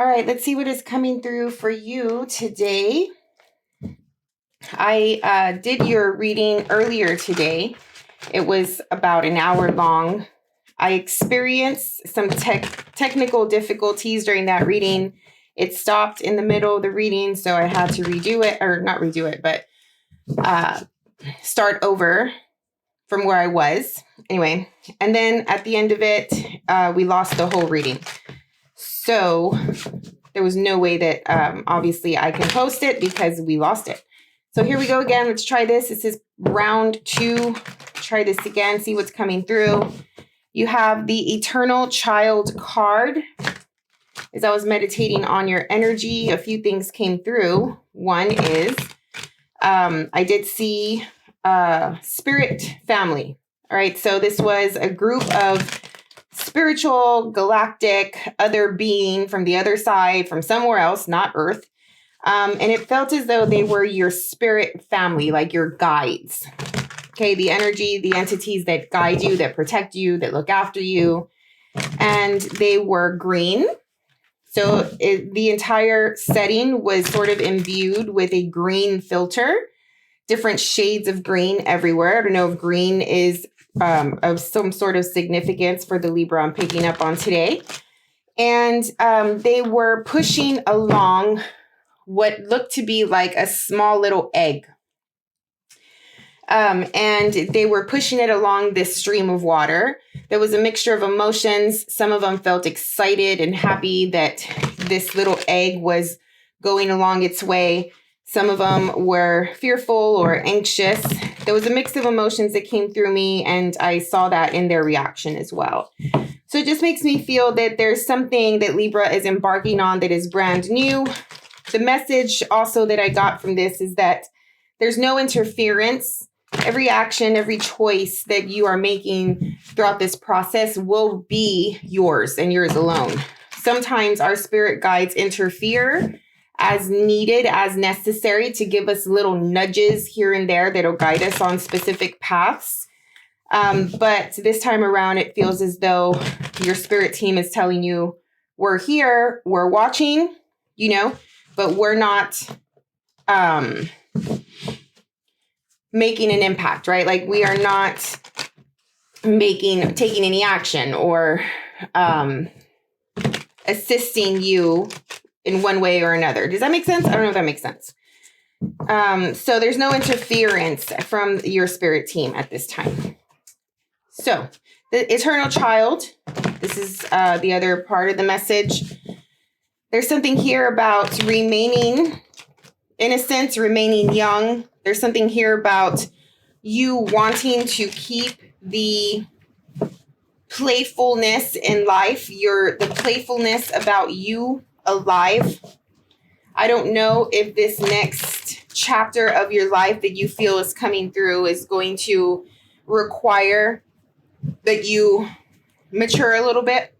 All right, let's see what is coming through for you today. I did your reading earlier today. It was about an hour long. I experienced some technical difficulties during that reading. It stopped in the middle of the reading, so I had to redo it, or not redo it, but start over from where I was. Anyway, and then at the end of it, we lost the whole reading. So there was no way that obviously I can post it because we lost it. So here we go again. Let's try this. This is round 2. Try this again. See what's coming through. You have the Eternal Child card. As I was meditating on your energy, a few things came through. One is I did see spirit family. All right. So this was a group of spiritual, galactic, other being from the other side, from somewhere else, not Earth. And it felt as though they were your spirit family, like your guides. Okay, the energy, the entities that guide you, that protect you, that look after you. And they were green. So the entire setting was sort of imbued with a green filter, different shades of green everywhere. I don't know if green is of some sort of significance for the Libra I'm picking up on today. And they were pushing along what looked to be like a small little egg. And they were pushing it along this stream of water. There was a mixture of emotions. Some of them felt excited and happy that this little egg was going along its way. Some of them were fearful or anxious. There was a mix of emotions that came through me, and I saw that in their reaction as well. So it just makes me feel that there's something that Libra is embarking on that is brand new. The message also that I got from this is that there's no interference. Every action, every choice that you are making throughout this process will be yours and yours alone. Sometimes our spirit guides interfere as needed, as necessary, to give us little nudges here and there that'll guide us on specific paths. But this time around, it feels as though your spirit team is telling you, we're here, we're watching, but we're not making an impact, right? Like we are not taking any action or assisting you in one way or another. Does that make sense? I don't know if that makes sense. So there's no interference from your spirit team at this time. So the Eternal Child, this is the other part of the message. There's something here about remaining innocent, remaining young. There's something here about you wanting to keep the playfulness in life, the playfulness about you alive. I don't know if this next chapter of your life that you feel is coming through is going to require that you mature a little bit.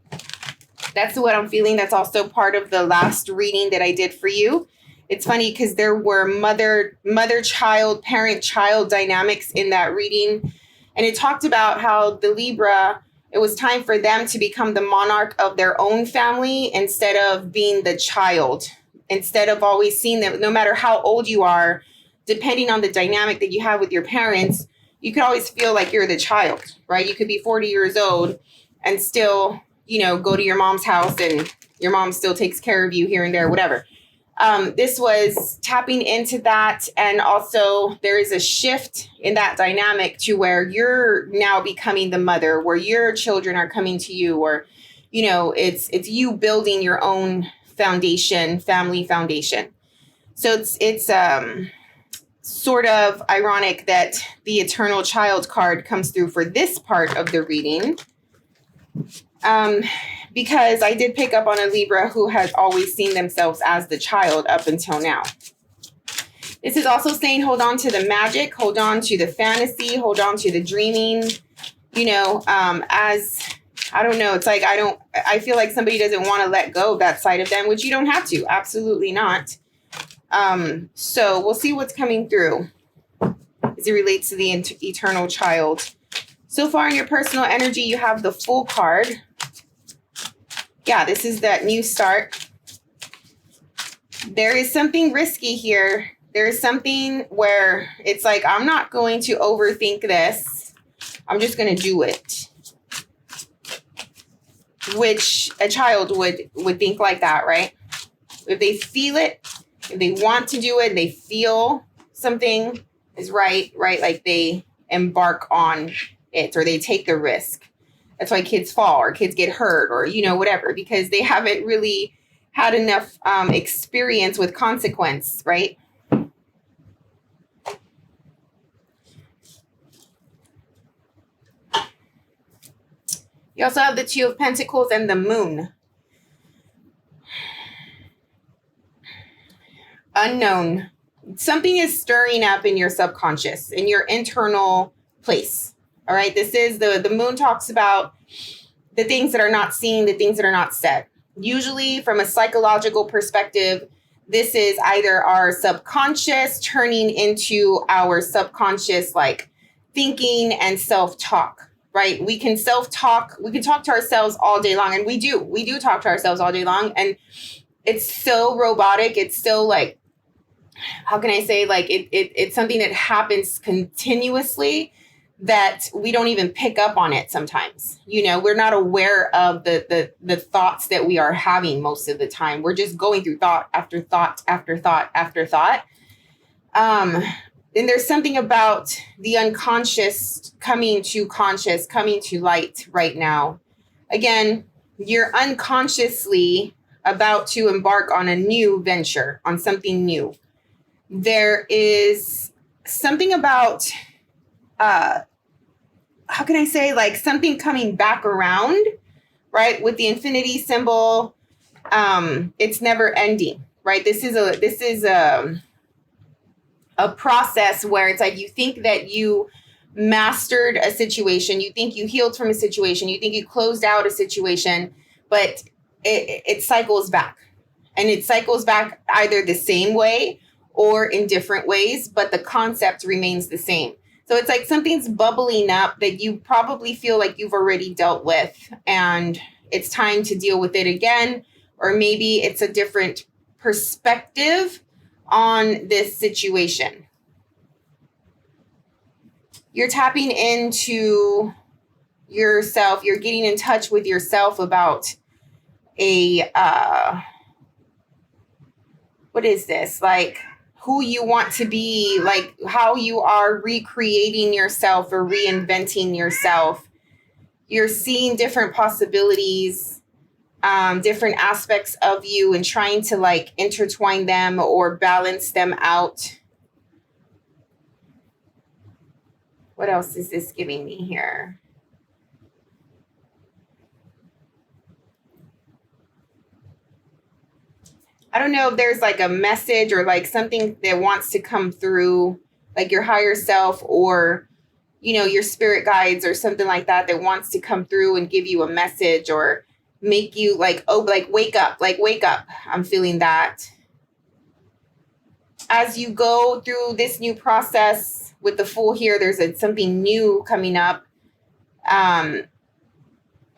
That's what I'm feeling. That's also part of the last reading that I did for you. It's funny because there were mother-child, parent-child dynamics in that reading. And it talked about how the Libra, it was time for them to become the monarch of their own family instead of being the child. Instead of always seeing them, no matter how old you are, depending on the dynamic that you have with your parents, you could always feel like you're the child, right? You could be 40 years old and still, go to your mom's house and your mom still takes care of you here and there, whatever. This was tapping into that. And also there is a shift in that dynamic to where you're now becoming the mother, where your children are coming to you, or, it's you building your own foundation, family foundation. So it's sort of ironic that the Eternal Child card comes through for this part of the reading. Because I did pick up on a Libra who has always seen themselves as the child up until now. This is also saying hold on to the magic, hold on to the fantasy, hold on to the dreaming, as, I don't know, it's like I feel like somebody doesn't want to let go of that side of them, which you don't have to, absolutely not. So we'll see what's coming through as it relates to the Eternal Child. So far in your personal energy, you have the Fool card. Yeah, this is that new start. there is something risky here. There's something where it's like, I'm not going to overthink this. I'm just going to do it. Which a child would think like that, right? If they feel it, if they want to do it, they feel something is right, like they embark on it or they take the risk. That's why kids fall or kids get hurt or, whatever, because they haven't really had enough experience with consequence, right? You also have the Two of Pentacles and the Moon. Unknown. Something is stirring up in your subconscious, in your internal place. All right. This is the Moon talks about the things that are not seen, the things that are not said. Usually from a psychological perspective, this is either our subconscious turning into our subconscious, like thinking and self-talk, right? We can self-talk. We can talk to ourselves all day long. And we do talk to ourselves all day long. And it's so robotic. It's so like, how can I say, like it's something that happens continuously that we don't even pick up on it sometimes. We're not aware of the thoughts that we are having most of the time. We're just going through thought after thought after thought after thought. And there's something about the unconscious coming to conscious, coming to light right now. Again, you're unconsciously about to embark on a new venture, on something new. There is something about, how can I say, like something coming back around, right? With the infinity symbol, it's never ending, right? This is a process where it's like you think that you mastered a situation, you think you healed from a situation, you think you closed out a situation, but it cycles back, and it cycles back either the same way or in different ways, but the concept remains the same. So it's like something's bubbling up that you probably feel like you've already dealt with, and it's time to deal with it again. Or maybe it's a different perspective on this situation. You're tapping into yourself. You're getting in touch with yourself about what is this? Like who you want to be, like how you are recreating yourself or reinventing yourself. You're seeing different possibilities, different aspects of you, and trying to like intertwine them or balance them out. What else is this giving me here? I don't know if there's like a message or like something that wants to come through, like your higher self or, your spirit guides or something like that wants to come through and give you a message or make you like, oh, like wake up. I'm feeling that. As you go through this new process with the Fool here, there's something new coming up. I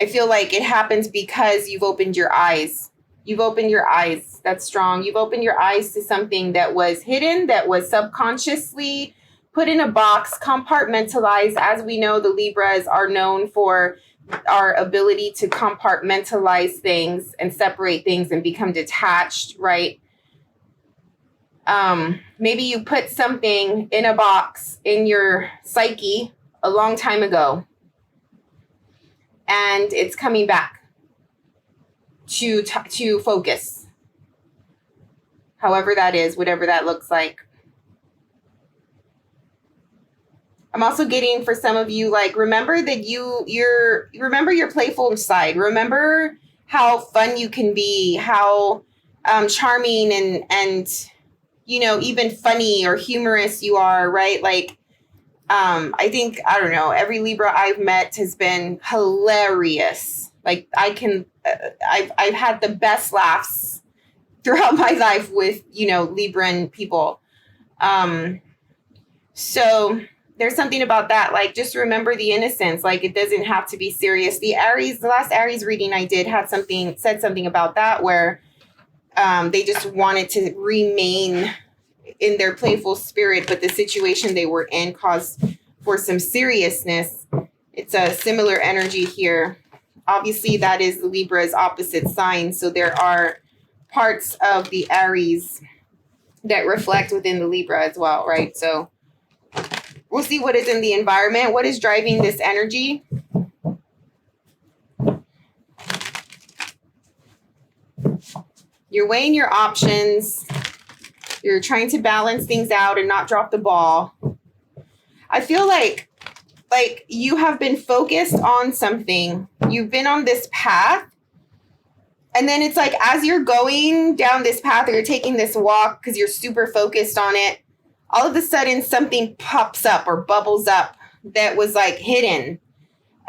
feel like it happens because you've opened your eyes. You've opened your eyes. That's strong. You've opened your eyes to something that was hidden, that was subconsciously put in a box, compartmentalized. As we know, the Libras are known for our ability to compartmentalize things and separate things and become detached, right? Maybe you put something in a box in your psyche a long time ago, and it's coming back to focus, however that is, whatever that looks like. I'm also getting for some of you, like, remember that remember your playful side. Remember how fun you can be, how charming and even funny or humorous you are, right? Like, I think, I don't know, every Libra I've met has been hilarious. Like I've had the best laughs throughout my life with, Libran people. So there's something about that. Like, just remember the innocence. Like, it doesn't have to be serious. The last Aries reading I did said something about that, where They just wanted to remain in their playful spirit, but the situation they were in caused for some seriousness. It's a similar energy here. Obviously, that is Libra's opposite sign. So there are parts of the Aries that reflect within the Libra as well, right? So we'll see what is in the environment. What is driving this energy? You're weighing your options. You're trying to balance things out and not drop the ball. I feel like you have been focused on something. You've been on this path. And then it's like, as you're going down this path, or you're taking this walk because you're super focused on it, all of a sudden something pops up or bubbles up that was like hidden.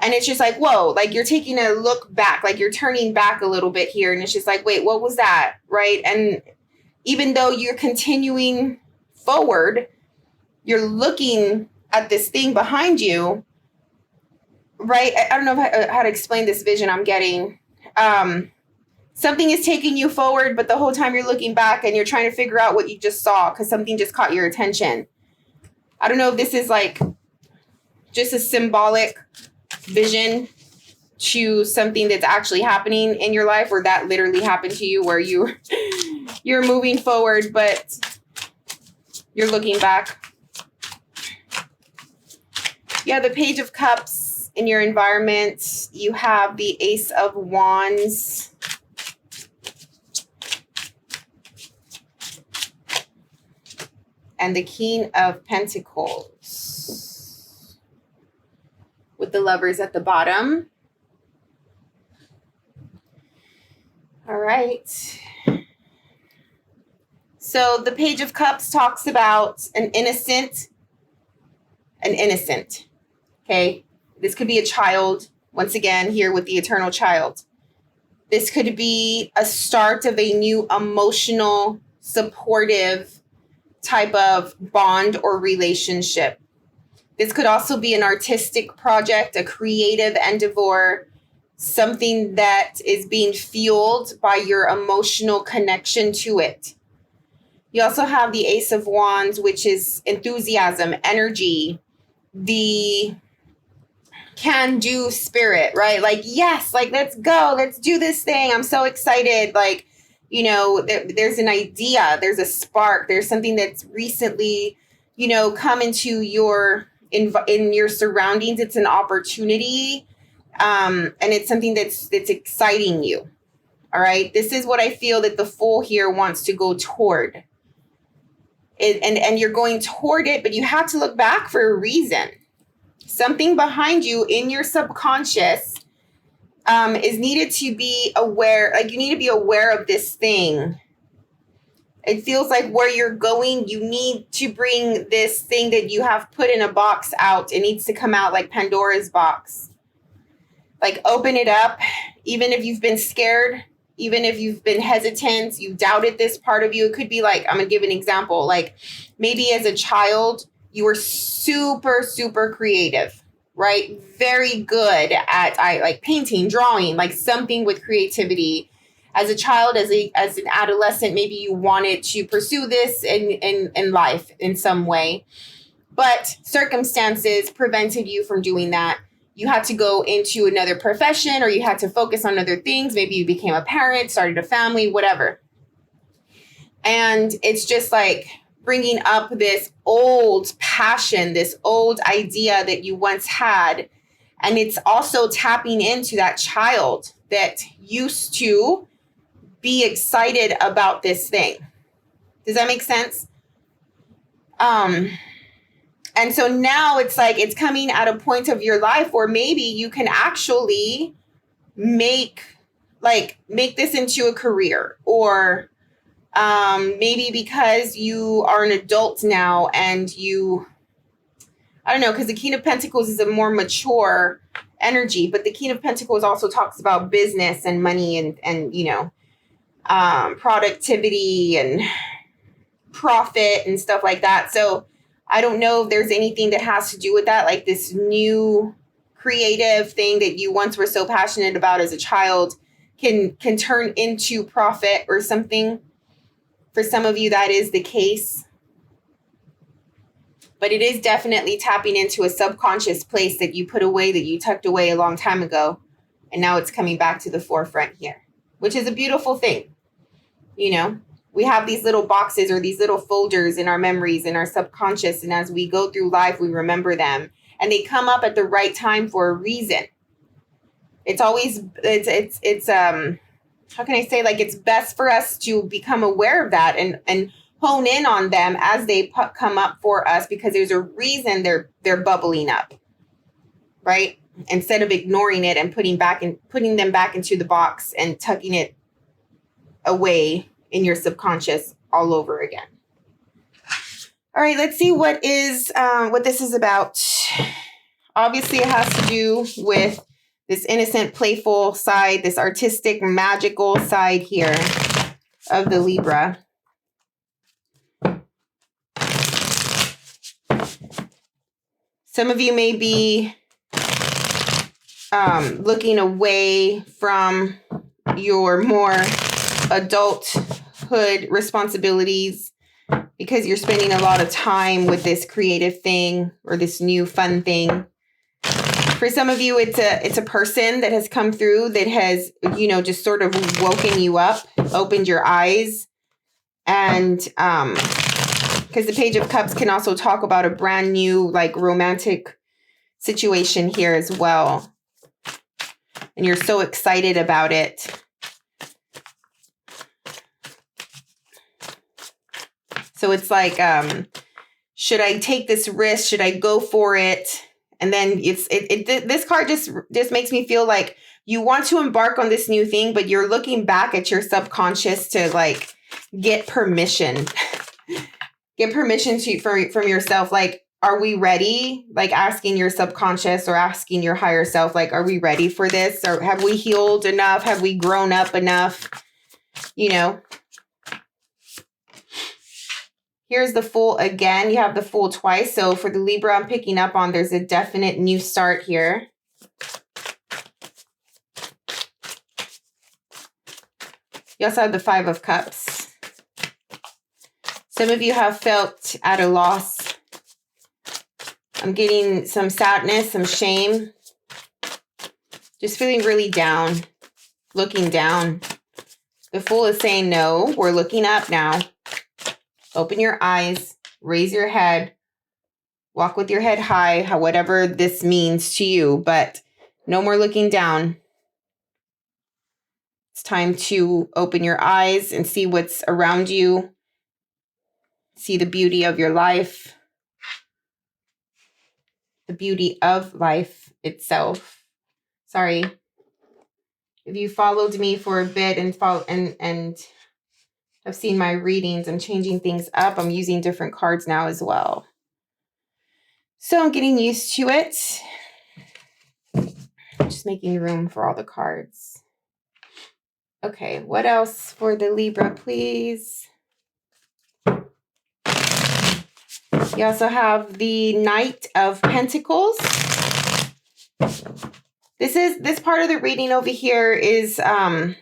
And it's just like, whoa, like you're taking a look back, like you're turning back a little bit here. And it's just like, wait, what was that? Right. And even though you're continuing forward, you're looking at this thing behind you. Right. I don't know how to explain this vision I'm getting. Something is taking you forward, but the whole time you're looking back and you're trying to figure out what you just saw because something just caught your attention. I don't know if this is like just a symbolic vision to something that's actually happening in your life, or that literally happened to you where you're moving forward, but you're looking back. Yeah, the Page of Cups in your environment. You have the Ace of Wands. And the King of Pentacles. With the Lovers at the bottom. All right. So the Page of Cups talks about an innocent. Okay. This could be a child. Once again, here with the eternal child. This could be a start of a new emotional, supportive type of bond or relationship. This could also be an artistic project, a creative endeavor, something that is being fueled by your emotional connection to it. You also have the Ace of Wands, which is enthusiasm, energy, the can-do spirit, right? Like, yes, like, let's go, let's do this thing. I'm so excited. Like, you know, there's an idea, there's a spark, there's something that's recently, you know, come into your in your surroundings. It's an opportunity, and it's something that's exciting you. All right, this is what I feel that the Fool here wants to go toward it, and you're going toward it, but you have to look back for a reason. Something behind you in your subconscious is needed to be aware. Like, you need to be aware of this thing. It feels like where you're going, you need to bring this thing that you have put in a box out. It needs to come out like Pandora's box. Like, open it up. Even if you've been scared, even if you've been hesitant, you doubted this part of you. It could be like, I'm going to give an example. Like, maybe as a child, you were super, super creative, right? Very good at like painting, drawing, like something with creativity. As a child, as an adolescent, maybe you wanted to pursue this in life in some way, but circumstances prevented you from doing that. You had to go into another profession, or you had to focus on other things. Maybe you became a parent, started a family, whatever. And it's just like bringing up this old passion, this old idea that you once had. And it's also tapping into that child that used to be excited about this thing. Does that make sense? And so now it's like, it's coming at a point of your life where maybe you can actually make this into a career, or maybe because you are an adult now and I don't know, because the King of Pentacles is a more mature energy, but the King of Pentacles also talks about business and money and you know, productivity and profit and stuff like that. So I don't know if there's anything that has to do with that, like this new creative thing that you once were so passionate about as a child can turn into profit or something. For some of you, that is the case. But it is definitely tapping into a subconscious place that you put away, that you tucked away a long time ago. And now it's coming back to the forefront here, which is a beautiful thing. You know, we have these little boxes or these little folders in our memories, in our subconscious. And as we go through life, we remember them. And they come up at the right time for a reason. It's always, it's how can I say, like, it's best for us to become aware of that and hone in on them as they come up for us, because there's a reason they're bubbling up, right? Instead of ignoring it and putting them back into the box and tucking it away in your subconscious all over again. All right, let's see what this is about. Obviously, it has to do with this innocent, playful side, this artistic, magical side here of the Libra. Some of you may be looking away from your more adulthood responsibilities because you're spending a lot of time with this creative thing or this new fun thing. For some of you, it's a person that has come through that has, just sort of woken you up, opened your eyes. And because the Page of Cups can also talk about a brand new, like, romantic situation here as well. And you're so excited about it. So it's like, should I take this risk? Should I go for it? And then this card just makes me feel like you want to embark on this new thing, but you're looking back at your subconscious to, like, get permission. Get permission from yourself. Like, are we ready? Like, asking your subconscious or asking your higher self, like, are we ready for this? Or have we healed enough? Have we grown up enough? Here's the Fool again. You have the Fool twice. So for the Libra, I'm picking up on there's a definite new start here. You also have the Five of Cups. Some of you have felt at a loss. I'm getting some sadness, some shame. Just feeling really down, looking down. The Fool is saying, no, we're looking up now. Open your eyes, raise your head, walk with your head high, whatever this means to you, but no more looking down. It's time to open your eyes and see what's around you. See the beauty of your life. The beauty of life itself. Sorry. If you followed me for a bit and have seen my readings, I'm changing things up. I'm using different cards now as well. So I'm getting used to it. Just making room for all the cards. Okay, what else for the Libra, please? You also have the Knight of Pentacles. This part of the reading over here is like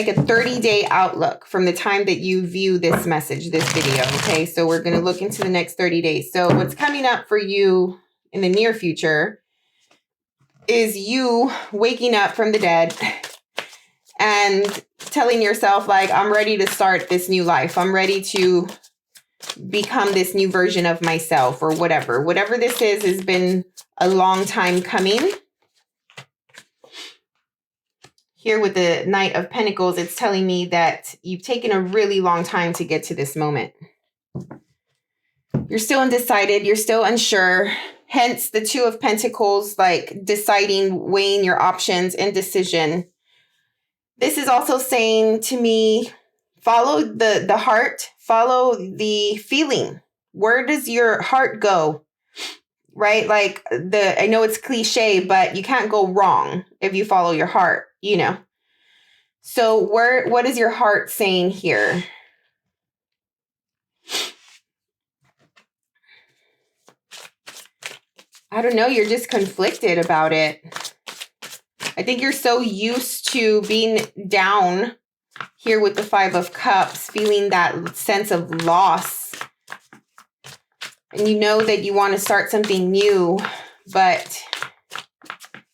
a 30-day outlook from the time that you view this message, this video. Okay, so we're going to look into the next 30 days. So what's coming up for you in the near future is you waking up from the dead and telling yourself, like, I'm ready to start this new life. I'm ready to become this new version of myself, or whatever. Whatever this is has been a long time coming. Here with the Knight of Pentacles, it's telling me that you've taken a really long time to get to this moment. You're still undecided. You're still unsure. Hence the Two of Pentacles, like deciding, weighing your options, indecision. This is also saying to me, follow the heart, follow the feeling. Where does your heart go? Right? Like, I know it's cliche, but you can't go wrong if you follow your heart, So what is your heart saying here? I don't know. You're just conflicted about it. I think you're so used to being down here with the Five of Cups, feeling that sense of loss. And you know that you want to start something new, but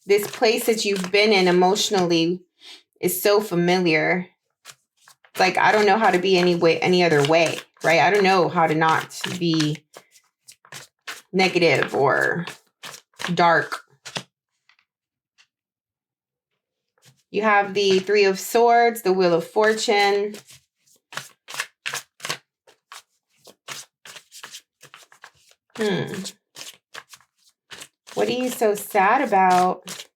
this place that you've been in emotionally is so familiar. It's like, I don't know how to be any other way, right? I don't know how to not be negative or dark. You have the Three of Swords, the Wheel of Fortune. What are you so sad about?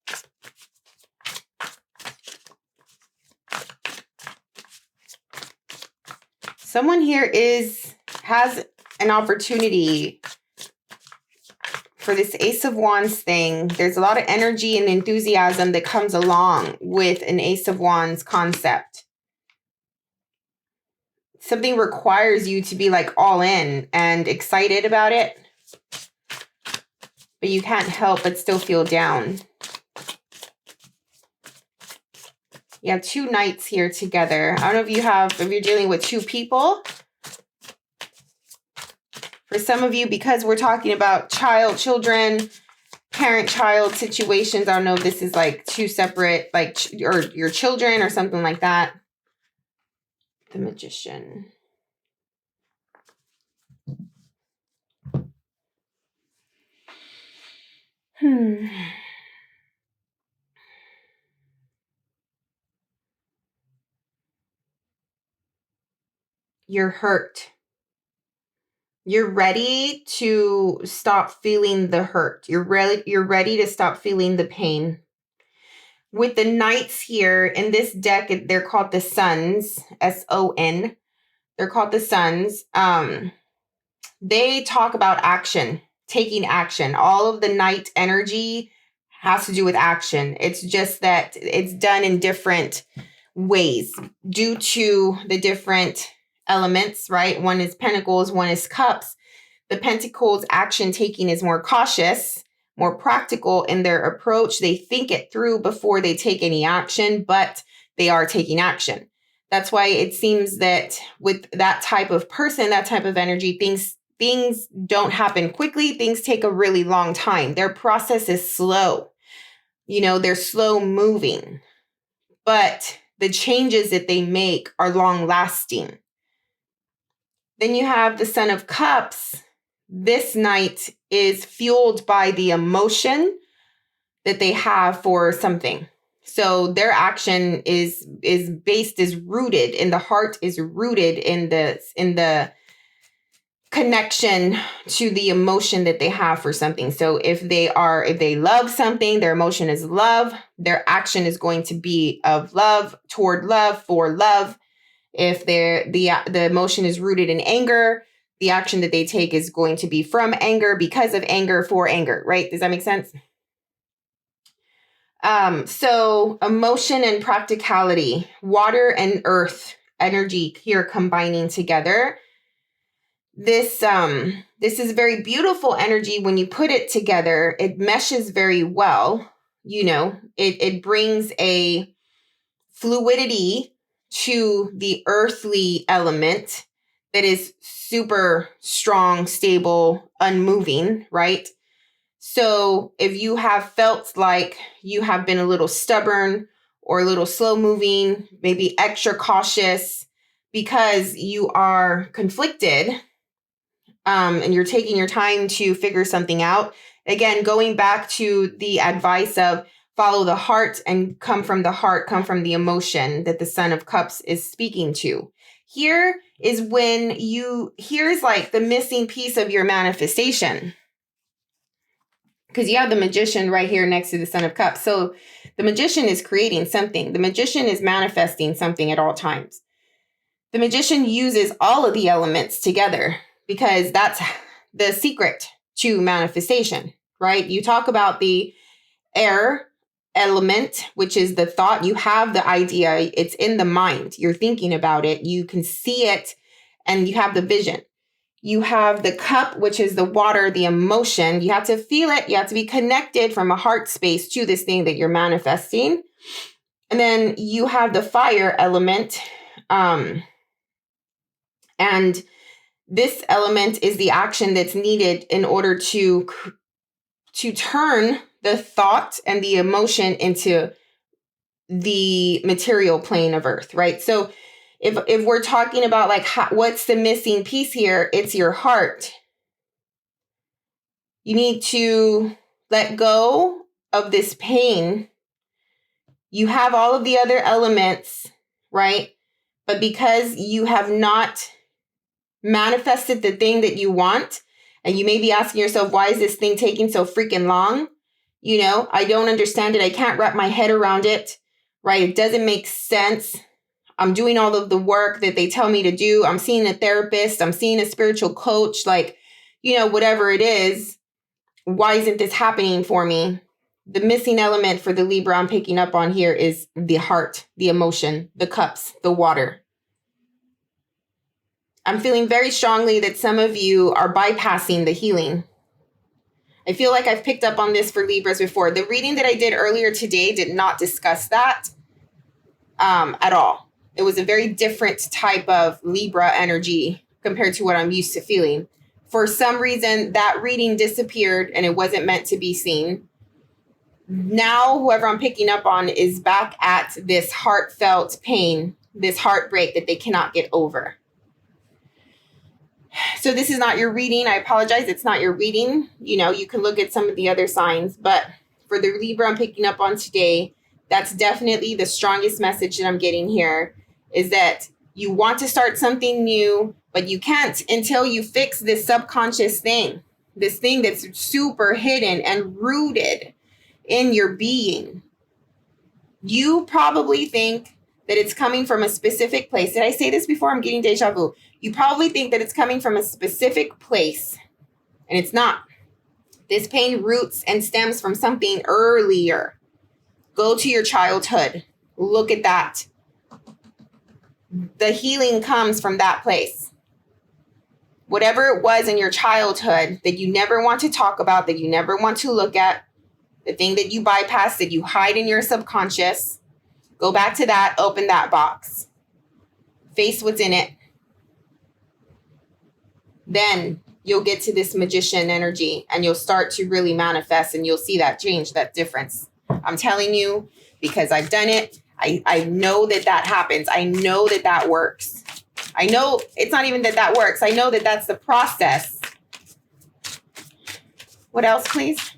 Someone here has an opportunity for this Ace of Wands thing. There's a lot of energy and enthusiasm that comes along with an Ace of Wands concept. Something requires you to be like all in and excited about it, but you can't help but still feel down. You have two knights here together. I don't know if you're dealing with two people. For some of you, because we're talking about children, parent-child situations, I don't know if this is like two separate, like, or your children or something like that. The Magician. You're hurt. You're ready to stop feeling the hurt. You're ready to stop feeling the pain. With the knights here in this deck, they're called the Suns, S-O-N. They're called the Suns. They talk about action, taking action. All of the knight energy has to do with action. It's just that it's done in different ways due to the different elements, right? One is Pentacles, one is Cups. The Pentacles action taking is more cautious, more practical in their approach. They think it through before they take any action, but they are taking action. That's why it seems that with that type of person, that type of energy, things don't happen quickly. Things take a really long time. Their process is slow. You know, they're slow moving, but the changes that they make are long lasting. Then you have the Son of Cups. This knight is fueled by the emotion that they have for something. So their action is rooted in the heart, is rooted in the connection to the emotion that they have for something. So if they love something, their emotion is love. Their action is going to be of love, toward love, for love. If the emotion is rooted in anger, the action that they take is going to be from anger, because of anger, for anger, right? Does that make sense? So emotion and practicality, water and earth energy here combining together. This is very beautiful energy when you put it together. It meshes very well. You know, it brings a fluidity to the earthly element that is super strong, stable, unmoving, right? So if you have felt like you have been a little stubborn or a little slow moving, maybe extra cautious because you are conflicted, and you're taking your time to figure something out. Again, going back to the advice of follow the heart and come from the heart, come from the emotion that the Son of Cups is speaking to. Here is here's like the missing piece of your manifestation. Because you have the Magician right here next to the Son of Cups. So the Magician is creating something. The Magician is manifesting something at all times. The Magician uses all of the elements together because that's the secret to manifestation, right? You talk about the air element, which is the thought. You have the idea. It's in the mind. You're thinking about it. You can see it and you have the vision. You have the cup, which is the water, the emotion. You have to feel it. You have to be connected from a heart space to this thing that you're manifesting. And then you have the fire element. And this element is the action that's needed in order to turn the thought and the emotion into the material plane of earth, right? So if we're talking about like what's the missing piece here, it's your heart. You need to let go of this pain. You have all of the other elements, right? But because you have not manifested the thing that you want, and you may be asking yourself, why is this thing taking so freaking long? You know, I don't understand it. I can't wrap my head around it, right? It doesn't make sense. I'm doing all of the work that they tell me to do. I'm seeing a therapist. I'm seeing a spiritual coach, like, you know, whatever it is. Why isn't this happening for me? The missing element for the Libra I'm picking up on here is the heart, the emotion, the cups, the water. I'm feeling very strongly that some of you are bypassing the healing. I feel like I've picked up on this for Libras before. The reading that I did earlier today did not discuss that at all. It was a very different type of Libra energy compared to what I'm used to feeling. For some reason, that reading disappeared and it wasn't meant to be seen. Now, whoever I'm picking up on is back at this heartfelt pain, this heartbreak that they cannot get over. So this is not your reading. I apologize. It's not your reading. You know, you can look at some of the other signs, but for the Libra I'm picking up on today, that's definitely the strongest message that I'm getting here, is that you want to start something new, but you can't until you fix this subconscious thing, this thing that's super hidden and rooted in your being. You probably think that it's coming from a specific place. Did I say this before? I'm getting deja vu. You probably think that it's coming from a specific place, and it's not. This pain roots and stems from something earlier. Go to your childhood. Look at that. The healing comes from that place. Whatever it was in your childhood that you never want to talk about, that you never want to look at, the thing that you bypass, that you hide in your subconscious, go back to that, open that box, face what's in it. Then you'll get to this magician energy and you'll start to really manifest, and you'll see that change, that difference. I'm telling you, because I've done it. I know that happens. I know that works. I know it's not even that works. I know that that's the process. What else, please?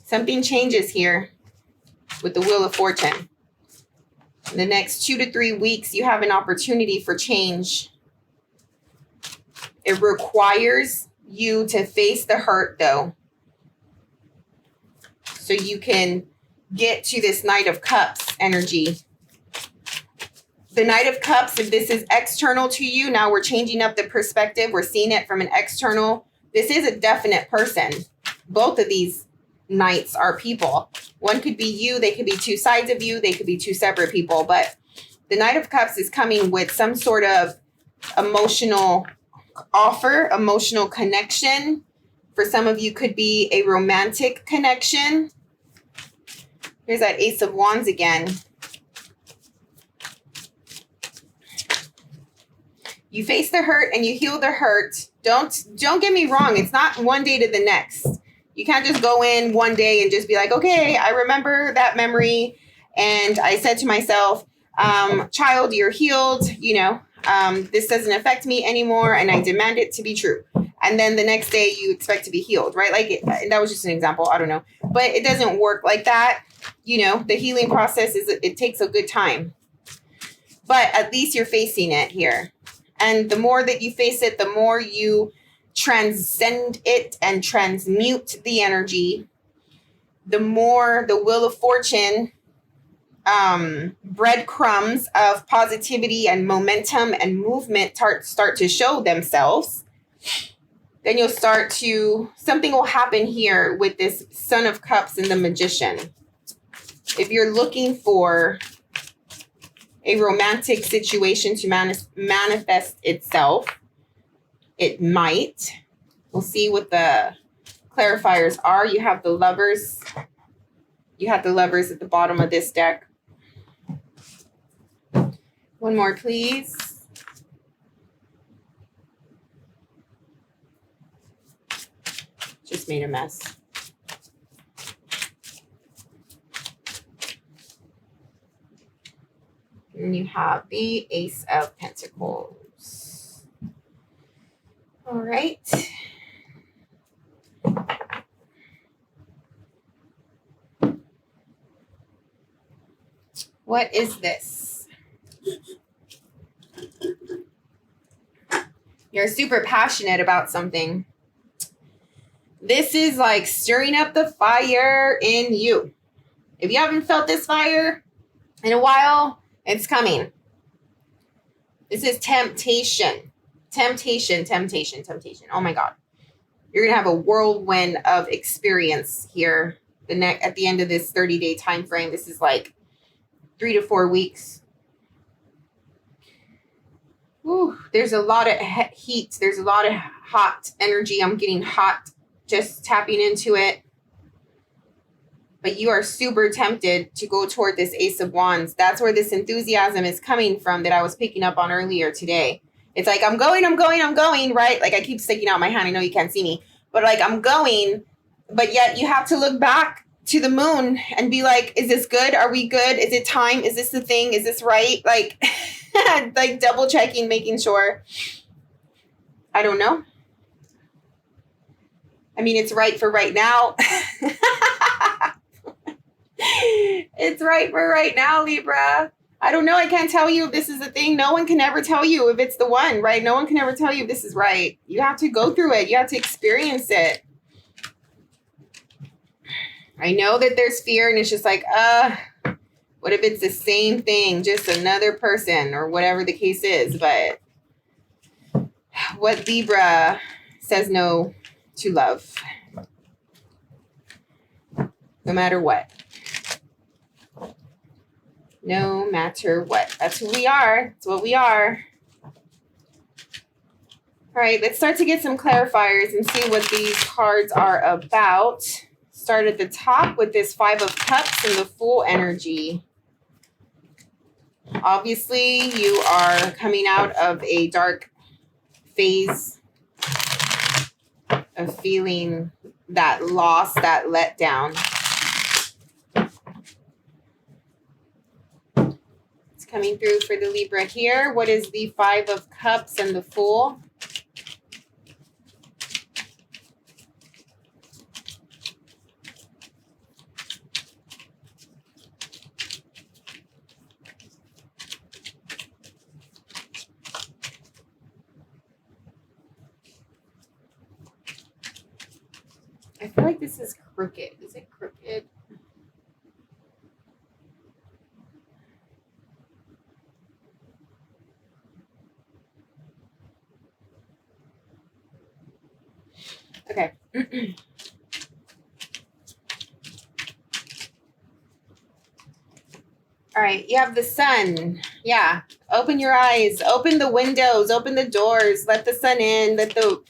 Something changes here with the Wheel of Fortune. In the next 2 to 3 weeks, you have an opportunity for change. It requires you to face the hurt, though, so you can get to this Knight of Cups energy. The Knight of Cups, if this is external to you, now we're changing up the perspective. We're seeing it from an external. This is a definite person. Both of these Knights are people. One could be you. They could be two sides of you. They could be two separate people. But the Knight of Cups is coming with some sort of emotional offer, emotional connection. For some of you, could be a romantic connection. Here's that Ace of Wands again. You face the hurt and you heal the hurt. Don't get me wrong. It's not one day to the next. You can't just go in one day and just be like, okay, I remember that memory. And I said to myself, child, you're healed. You know, this doesn't affect me anymore. And I demand it to be true. And then the next day you expect to be healed, right? Like that was just an example. I don't know. But it doesn't work like that. You know, the healing process it takes a good time. But at least you're facing it here. And the more that you face it, the more you transcend it and transmute the energy, the more the Wheel of Fortune, breadcrumbs of positivity and momentum and movement start to show themselves. Then you'll start to, something will happen here with this Son of Cups and the Magician. If you're looking for a romantic situation to manifest itself. It might. We'll see what the clarifiers are. You have the Lovers. You have the Lovers at the bottom of this deck. One more, please. Just made a mess. And you have the Ace of Pentacles. All right. What is this? You're super passionate about something. This is like stirring up the fire in you. If you haven't felt this fire in a while, it's coming. This is temptation. Temptation, temptation, temptation. Oh my God. You're going to have a whirlwind of experience here at the end of this 30-day time frame. This is like 3 to 4 weeks. Ooh, there's a lot of heat. There's a lot of hot energy. I'm getting hot just tapping into it. But you are super tempted to go toward this Ace of Wands. That's where this enthusiasm is coming from that I was picking up on earlier today. It's like, I'm going, right? Like I keep sticking out my hand. I know you can't see me. But like, I'm going. But yet you have to look back to the moon and be like, is this good? Are we good? Is it time? Is this the thing? Is this right? Like, like double checking, making sure. I don't know. I mean, it's right for right now. It's right for right now, Libra. I don't know. I can't tell you if this is the thing. No one can ever tell you if it's the one, right? No one can ever tell you if this is right. You have to go through it. You have to experience it. I know that there's fear and it's just like, what if it's the same thing, just another person or whatever the case is? But what Libra says no to love, no matter what. No matter what. That's who we are. That's what we are. All right, let's start to get some clarifiers and see what these cards are about. Start at the top with this Five of Cups and the Fool energy. Obviously, you are coming out of a dark phase of feeling that loss, that letdown. It's coming through for the Libra here. What is the Five of Cups and the Fool? I feel like this is crooked. Is it crooked? Okay. All right. You have the sun. Yeah. Open your eyes. Open the windows. Open the doors. Let the sun in. Let the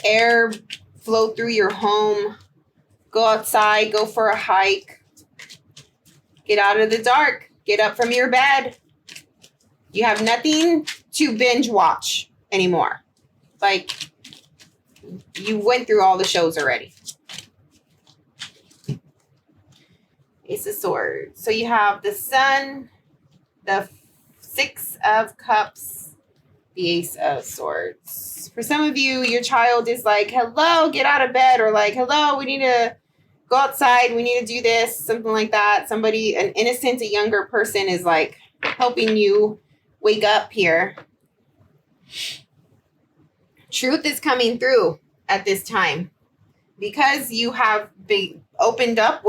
air flow through your home. Go outside. Go for a hike. Get out of the dark. Get up from your bed. You have nothing to binge watch anymore. Like, you went through all the shows already. Ace of Swords. So you have the Sun, the Six of Cups, the Ace of Swords. For some of you, your child is like, hello, get out of bed. Or like, hello, we need to go outside. We need to do this. Something like that. Somebody, an innocent, a younger person is like helping you wake up here. Truth is coming through at this time. Because you have been opened up,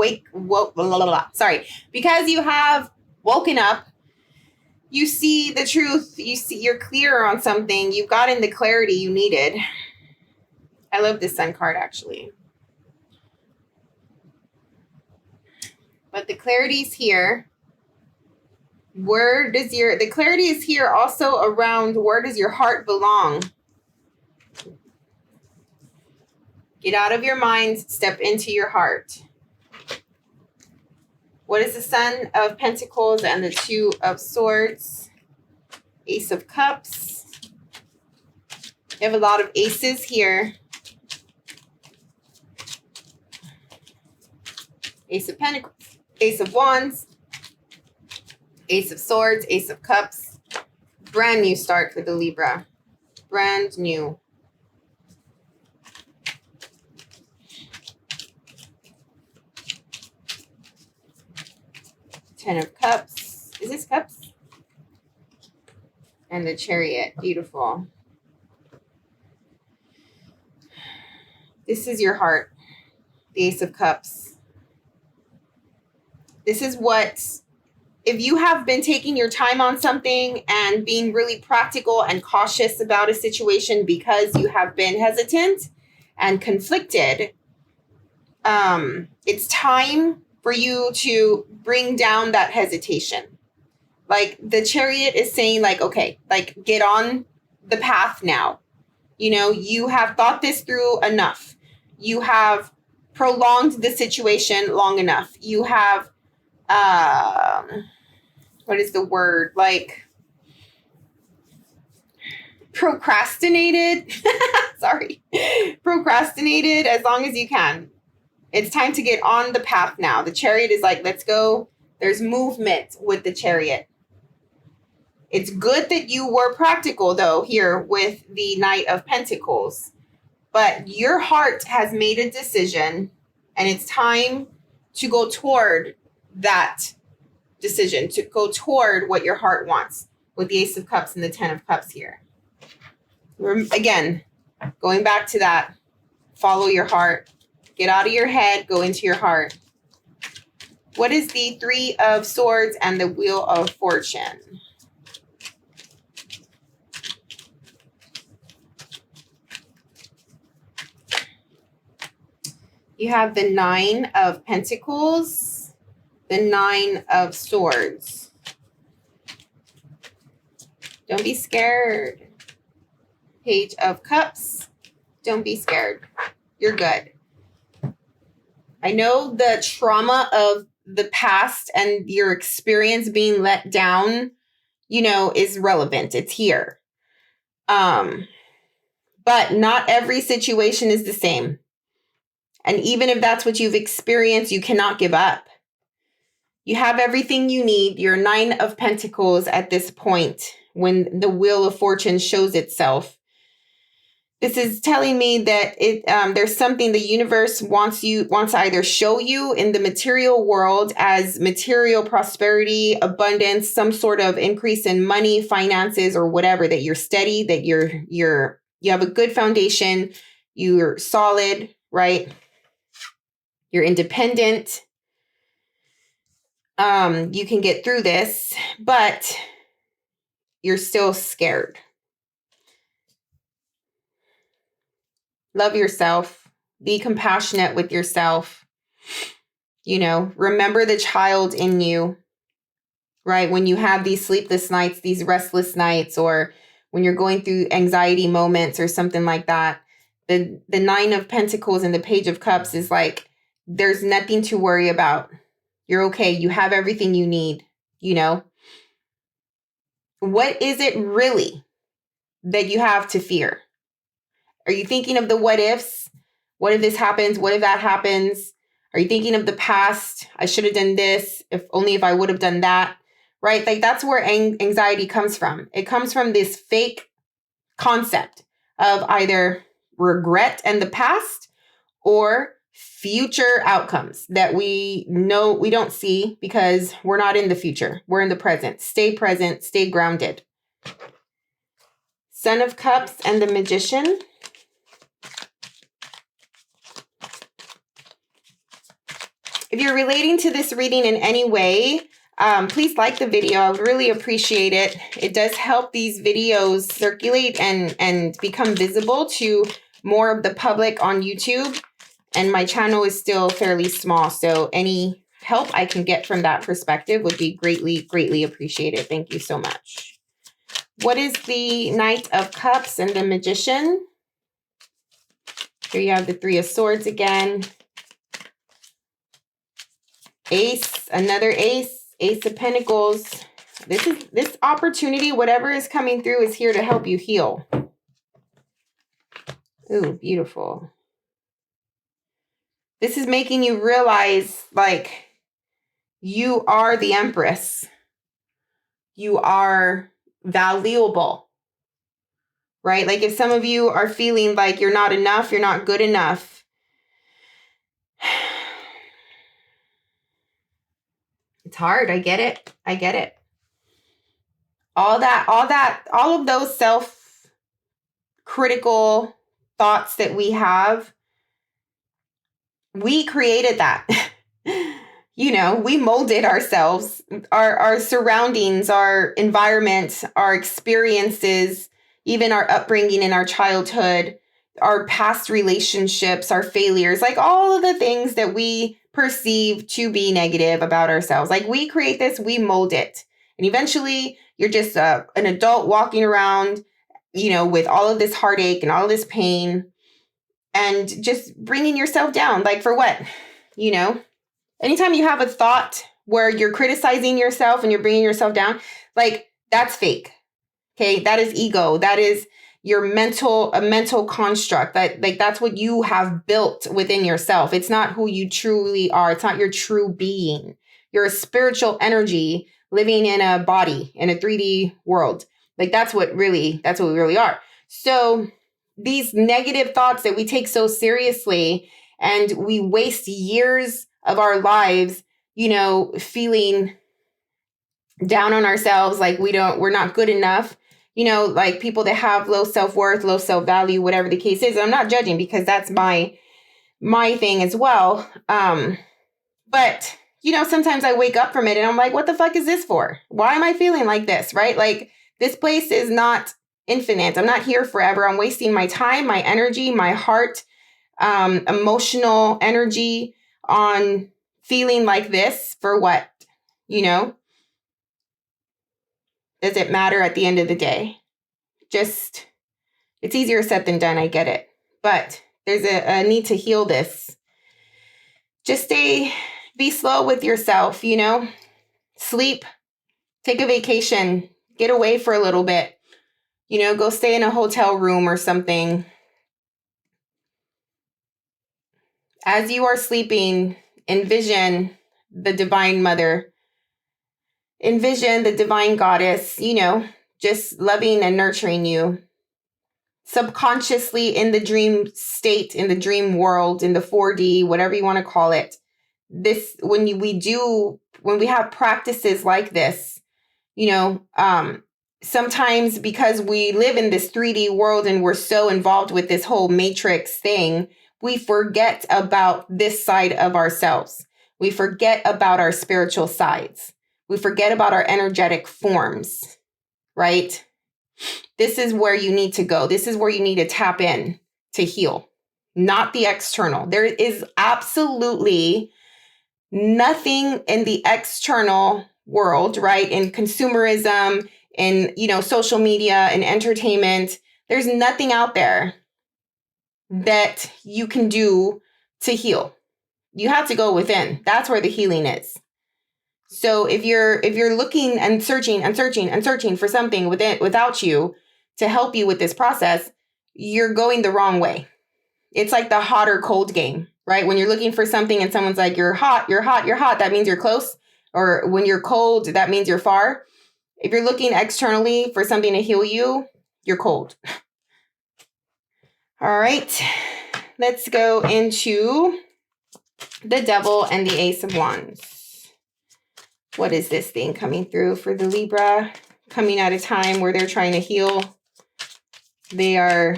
because you have woken up, you see the truth, you're clear on something, you've gotten the clarity you needed. I love this Sun card, actually. But the clarity's here. Where does the clarity is here also around where does your heart belong? Get out of your mind, step into your heart. What is the Son of Pentacles and the Two of Swords? Ace of Cups. You have a lot of aces here. Ace of Pentacles, Ace of Wands, Ace of Swords, Ace of Cups. Brand new start for the Libra. Brand new. Ten of Cups. Is this Cups? And the Chariot. Beautiful. This is your heart. The Ace of Cups. This is what, if you have been taking your time on something and being really practical and cautious about a situation because you have been hesitant and conflicted, it's time for you to bring down that hesitation. Like the Chariot is saying, like, okay, like get on the path now. You know, you have thought this through enough. You have prolonged the situation long enough. You have, what is the word? Like procrastinated. Sorry. Procrastinated as long as you can. It's time to get on the path now. The Chariot is like, let's go. There's movement with the Chariot. It's good that you were practical, though, here with the Knight of Pentacles. But your heart has made a decision, and it's time to go toward that decision, to go toward what your heart wants with the Ace of Cups and the Ten of Cups here. Again, going back to that, follow your heart. Get out of your head, go into your heart. What is the Three of Swords and the Wheel of Fortune? You have the Nine of Pentacles, the Nine of Swords. Don't be scared. Page of Cups. Don't be scared. You're good. I know the trauma of the past and your experience being let down, you know, is relevant. It's here. But not every situation is the same. And even if that's what you've experienced, you cannot give up. You have everything you need. Your Nine of Pentacles at this point, when the Wheel of Fortune shows itself. This is telling me that there's something the universe wants to either show you in the material world as material prosperity, abundance, some sort of increase in money, finances, or whatever, that you're steady, that you have a good foundation, you're solid, right? You're independent. You can get through this, but you're still scared. Love yourself. Be compassionate with yourself. You know, remember the child in you, right? When you have these sleepless nights, these restless nights, or when you're going through anxiety moments or something like that, the Nine of Pentacles and the Page of Cups is like, there's nothing to worry about. You're okay. You have everything you need, you know? What is it really that you have to fear? Are you thinking of the what ifs? What if this happens? What if that happens? Are you thinking of the past? I should have done this, if I would have done that, right? Like that's where anxiety comes from. It comes from this fake concept of either regret and the past or future outcomes that we know we don't see because we're not in the future. We're in the present. Stay present, stay grounded. Son of Cups and the Magician. If you're relating to this reading in any way, please like the video. I would really appreciate it. It does help these videos circulate and become visible to more of the public on YouTube. And my channel is still fairly small, so any help I can get from that perspective would be greatly, greatly appreciated. Thank you so much. What is the Knight of Cups and the Magician? Here you have the Three of Swords again. Ace, another ace, Ace of Pentacles. This opportunity, whatever is coming through, is here to help you heal. Ooh, beautiful. This is making you realize, like, you are the Empress. You are valuable, right? Like if some of you are feeling like you're not enough, you're not good enough. It's hard. I get it. I get it. All of those self-critical thoughts that we have, we created that. You know, we molded ourselves, our surroundings, our environment, our experiences, even our upbringing in our childhood, our past relationships, our failures, like all of the things that we perceive to be negative about ourselves. Like we create this, we mold it. And eventually you're just an adult walking around, you know, with all of this heartache and all of this pain and just bringing yourself down. Like for what? You know? Anytime you have a thought where you're criticizing yourself and you're bringing yourself down, like that's fake. Okay. That is ego. That is your a mental construct that like, that's what you have built within yourself. It's not who you truly are. It's not your true being. You're a spiritual energy living in a body in a 3D world. Like that's what we really are. So these negative thoughts that we take so seriously and we waste years of our lives, you know, feeling down on ourselves, like we're not good enough, you know, like people that have low self-worth, low self-value, whatever the case is. And I'm not judging because that's my thing as well. But you know, sometimes I wake up from it and I'm like, what the fuck is this for? Why am I feeling like this? Right? Like this place is not infinite. I'm not here forever. I'm wasting my time, my energy, my heart, emotional energy on feeling like this for what? You know? Does it matter at the end of the day? Just, it's easier said than done. I get it. But there's a need to heal this. Just be slow with yourself, you know? Sleep, take a vacation, get away for a little bit, you know, go stay in a hotel room or something. As you are sleeping, envision the Divine Mother, envision the Divine Goddess, you know, just loving and nurturing you subconsciously in the dream state, in the dream world, in the 4D, whatever you want to call it. This, when we have practices like this, you know, sometimes because we live in this 3D world and we're so involved with this whole matrix thing, we forget about this side of ourselves. We forget about our spiritual sides. We forget about our energetic forms, right? This is where you need to go. This is where you need to tap in to heal, not the external. There is absolutely nothing in the external world, right? In consumerism, in, you know, social media and entertainment, there's nothing out there that you can do to heal. You have to go within. That's where the healing is. So if you're looking and searching for something without you to help you with this process, you're going the wrong way. It's like the hot or cold game, right? When you're looking for something and someone's like, you're hot, that means you're close. Or when you're cold, that means you're far. If you're looking externally for something to heal you, you're cold. All right, let's go into the Devil and the Ace of Wands. What is this thing coming through for the Libra? Coming at a time where they're trying to heal. They are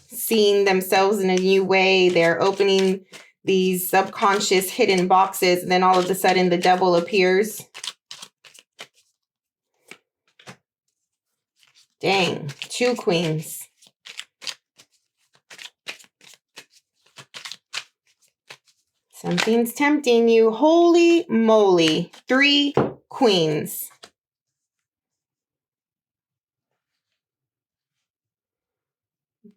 seeing themselves in a new way. They're opening these subconscious hidden boxes. And then all of a sudden the devil appears. Dang, 2 queens. Something's tempting you. Holy moly. 3 queens.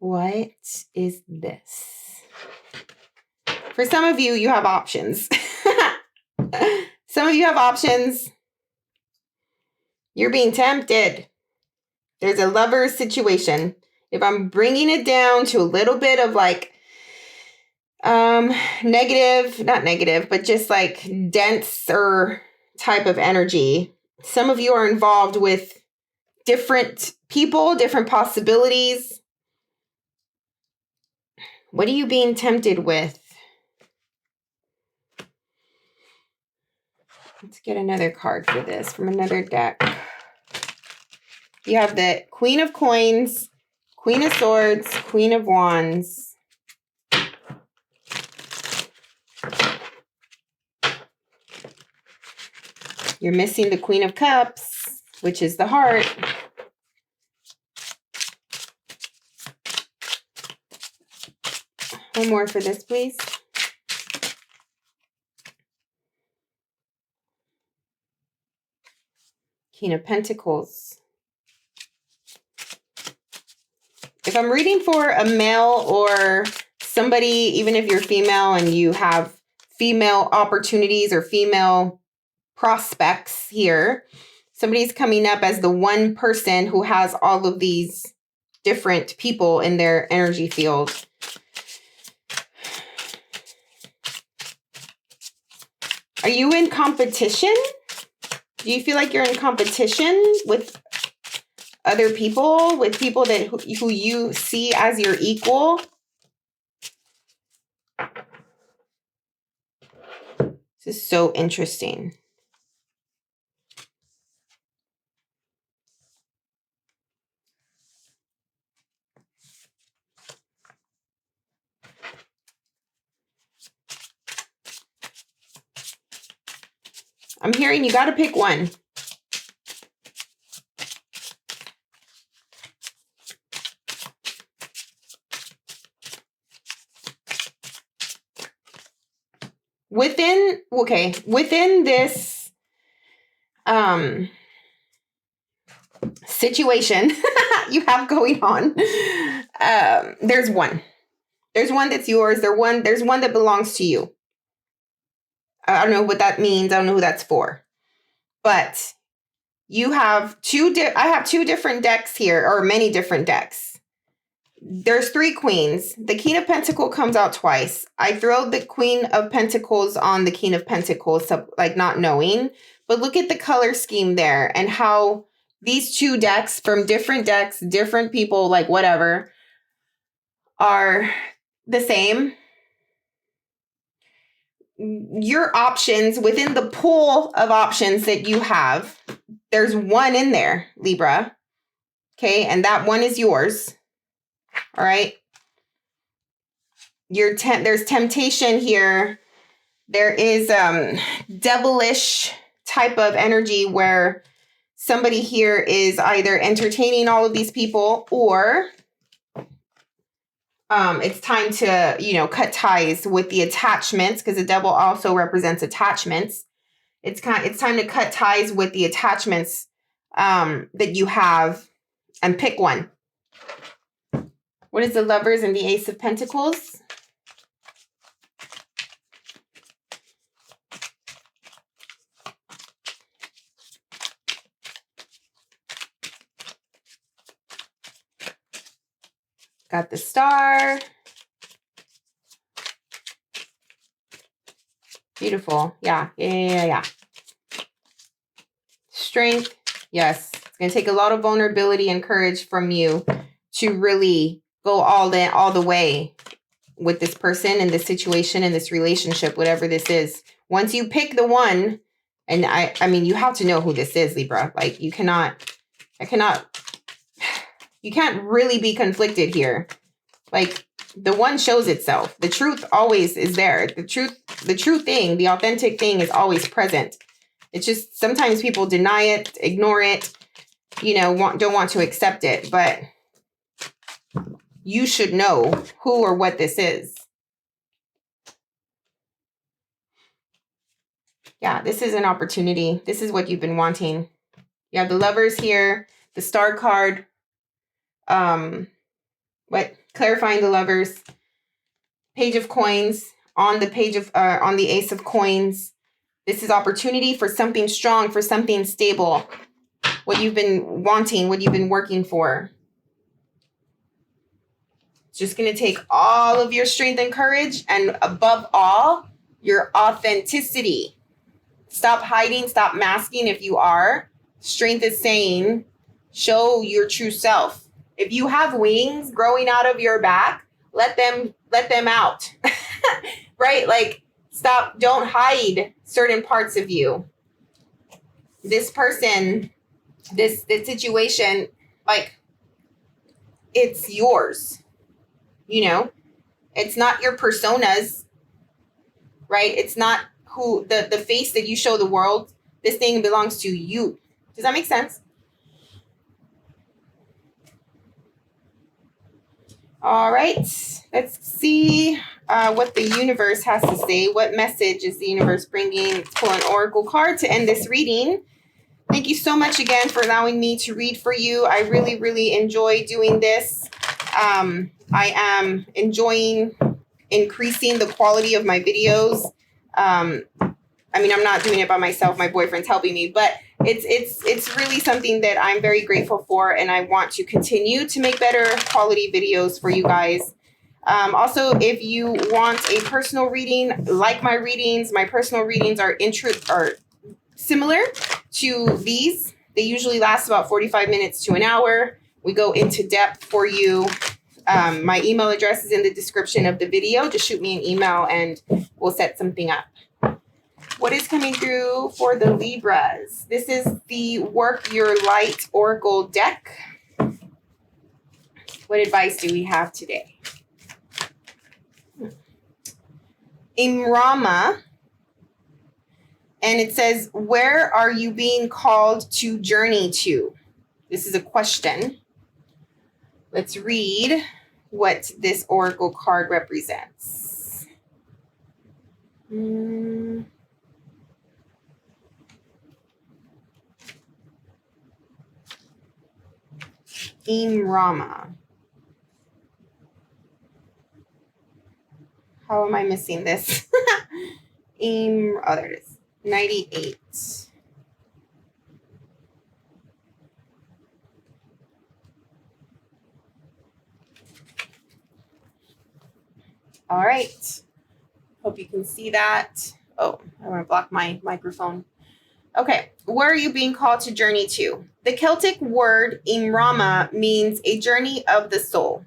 What is this? For some of you, you have options. Some of you have options. You're being tempted. There's a lover situation. If I'm bringing it down to a little bit of like negative, not negative, but just like denser type of energy. Some of you are involved with different people, different possibilities. What are you being tempted with? Let's get another card for this from another deck. You have the Queen of Coins, Queen of Swords, Queen of Wands. You're missing the Queen of Cups, which is the heart. One more for this, please. King of Pentacles. If I'm reading for a male or somebody, even if you're female and you have female opportunities or female prospects here, somebody's coming up as the one person who has all of these different people in their energy field. Are you in competition? Do you feel like you're in competition with other people, with people that who you see as your equal? This is so interesting. I'm hearing you got to pick one. Within this situation you have going on, there's one. There's one that's yours. There's one that belongs to you. I don't know what that means. I don't know who that's for. But you have I have 2 different decks here, or many different decks. There's 3 queens. The King of Pentacles comes out twice. I throw the Queen of Pentacles on the King of Pentacles, so, like not knowing. But look at the color scheme there and how these 2 decks from different decks, different people, like whatever, are the same. Your options within the pool of options that you have, there's one in there, Libra. Okay, and that one is yours. All right. There's temptation here. There is devilish type of energy where somebody here is either entertaining all of these people, or it's time to, cut ties with the attachments, because the devil also represents attachments. It's time to cut ties with the attachments that you have and pick one. What is the Lovers and the Ace of Pentacles? Got the Star. Beautiful. Yeah. Strength. Yes. It's going to take a lot of vulnerability and courage from you to really go all the way with this person and this situation and this relationship, whatever this is. Once you pick the one, and I mean, you have to know who this is, Libra. Like you can't really be conflicted here. Like the one shows itself. The truth always is there. The true thing, the authentic thing is always present. It's just sometimes people deny it, ignore it, don't want to accept it. But you should know who or what this is. Yeah, this is an opportunity. This is what you've been wanting. You have the Lovers here, the Star card. Clarifying the Lovers. Page of Coins on the page of on the Ace of Coins. This is opportunity for something strong, for something stable. What you've been wanting, what you've been working for. It's just going to take all of your strength and courage, and above all, your authenticity. Stop hiding, stop masking if you are. Strength is saying, show your true self. If you have wings growing out of your back, let them out. Right? Like, stop, don't hide certain parts of you. This person, this situation, like, it's yours. You know, it's not your personas, right? It's not who the face that you show the world. This thing belongs to you. Does that make sense? All right, let's see what the universe has to say. What message is the universe bringing? Let's pull an oracle card to end this reading. Thank you so much again for allowing me to read for you. I really, really enjoy doing this. I am enjoying increasing the quality of my videos. I mean, I'm not doing it by myself. My boyfriend's helping me, but it's really something that I'm very grateful for, and I want to continue to make better quality videos for you guys. Also, if you want a personal reading, like my personal readings are similar to these. They usually last about 45 minutes to an hour. We go into depth for you. My email address is in the description of the video. Just shoot me an email and we'll set something up. What is coming through for the Libras? This is the Work Your Light Oracle deck. What advice do we have today? Imrama. And it says, where are you being called to journey to? This is a question. Let's read what this oracle card represents. Imrama. How am I missing this? Oh, there it is. 98. All right. Hope you can see that. Oh, I want to block my microphone. Okay. Where are you being called to journey to? The Celtic word Imrama means a journey of the soul,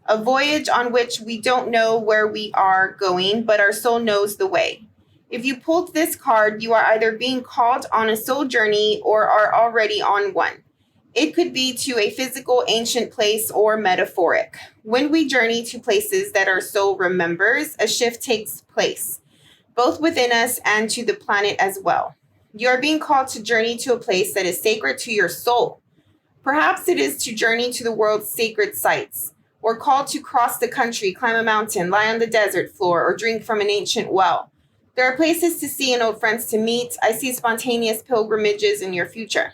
a voyage on which we don't know where we are going, but our soul knows the way. If you pulled this card, you are either being called on a soul journey or are already on one. It could be to a physical ancient place or metaphoric. When we journey to places that our soul remembers, a shift takes place, both within us and to the planet as well. You are being called to journey to a place that is sacred to your soul. Perhaps it is to journey to the world's sacred sites, or called to cross the country, climb a mountain, lie on the desert floor, or drink from an ancient well. There are places to see and old friends to meet. I see spontaneous pilgrimages in your future.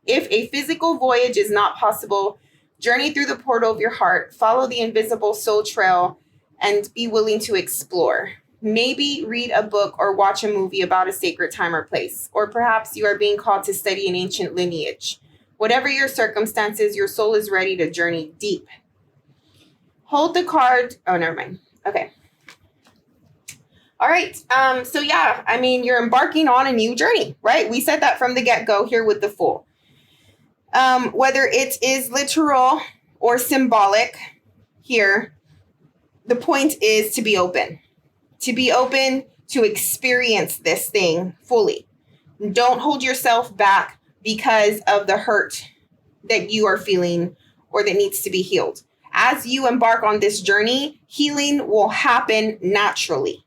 If a physical voyage is not possible, journey through the portal of your heart, follow the invisible soul trail, and be willing to explore. Maybe read a book or watch a movie about a sacred time or place. Or perhaps you are being called to study an ancient lineage. Whatever your circumstances, your soul is ready to journey deep. Hold the card. Oh, never mind. Okay. All right. So yeah, I mean, you're embarking on a new journey, right? We said that from the get-go here with the Fool. Whether it is literal or symbolic here, the point is to be open to experience this thing fully. Don't hold yourself back because of the hurt that you are feeling or that needs to be healed. As you embark on this journey, healing will happen naturally.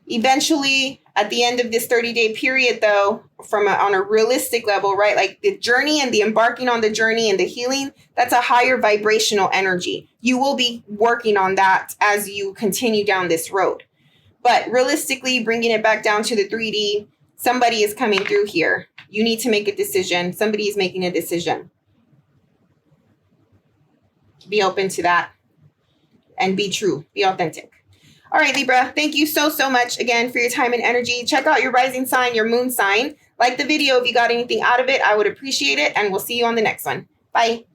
Eventually, at the end of this 30-day period, though, on a realistic level, right? Like the journey and the embarking on the journey and the healing, that's a higher vibrational energy. You will be working on that as you continue down this road. But realistically, bringing it back down to the 3D, somebody is coming through here. You need to make a decision. Somebody is making a decision. Be open to that and be true. Be authentic. All right, Libra, thank you so, so much again for your time and energy. Check out your rising sign, your moon sign. Like the video if you got anything out of it. I would appreciate it. And we'll see you on the next one. Bye.